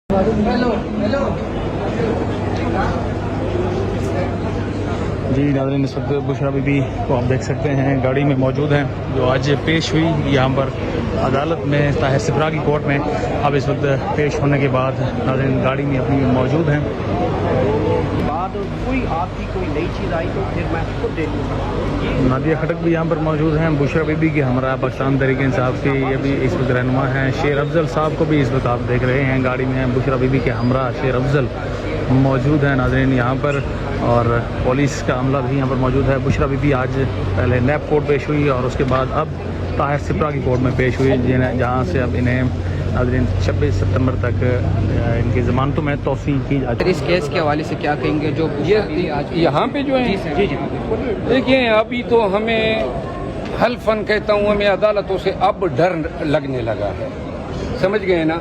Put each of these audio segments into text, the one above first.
جی ناظرین، اس وقت بشرا be be کو آپ دیکھ سکتے ہیں گاڑی میں موجود ہیں، جو آج پیش ہوئی یہاں پر عدالت میں طاہر سپرا کی کورٹ میں۔ اب اس وقت پیش ہونے کے بعد ناظرین گاڑی میں اپنی موجود ہیں۔ بعد کوئی آپ کی کوئی نئی چیز آئی تو پھر میں خود دیکھوں گا۔ نادیہ کھٹک بھی یہاں پر موجود ہیں، بشرا بی بی کے ہمراہ پاکستان تحریک انصاف کی یہ بھی اس وقت رہنما ہیں۔ شیر افضل صاحب کو بھی اس وقت آپ دیکھ رہے ہیں گاڑی میں، بشرا بی بی کے ہمراہ شیر افضل موجود ہیں ناظرین یہاں پر، اور پولیس کا عملہ بھی یہاں پر موجود ہے۔ بشرا بی بی آج پہلے نیب کورٹ پیش ہوئی اور اس کے بعد اب طاہر سپرا کی کورٹ میں پیش ہوئی، جہاں سے اب انہیں ناظرین 26 ستمبر تک ان کی ضمانتوں میں توسیع کی جاتی ہے۔ اس کیس کے حوالے سے کیا کہیں گے جو یہاں پہ جو ہے؟ دیکھیں ابھی تو ہمیں حلفاً کہتا ہوں، ہمیں عدالتوں سے اب ڈر لگنے لگا ہے، سمجھ گئے نا؟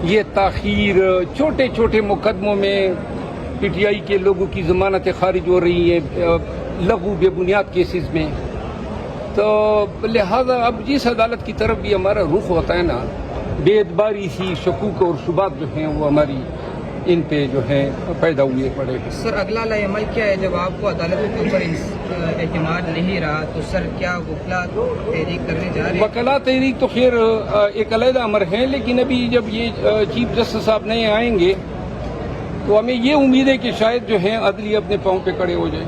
یہ تاخیر چھوٹے چھوٹے مقدموں میں پی ٹی آئی کے لوگوں کی ضمانتیں خارج ہو رہی ہیں لغو بے بنیاد کیسز میں، تو لہذا اب جس عدالت کی طرف بھی ہمارا رخ ہوتا ہے نا، بے اعتباری سی شکوک اور شبہات جو ہیں وہ ہماری ان پہ جو ہے پیدا ہوئے پڑے گا۔ سر اگلا عمل عمل کیا ہے جب آپ کو عدالتوں کے اوپر اعتماد نہیں رہا تو سر کیا وکلا تحریک کرنے جا رہے ہیں؟ وکلا تحریک تو خیر ایک علیحدہ امر ہے، لیکن ابھی جب یہ چیف جسٹس صاحب نئے آئیں گے تو ہمیں یہ امید ہے کہ شاید جو ہے عدلیہ اپنے پاؤں پہ کھڑے ہو جائے۔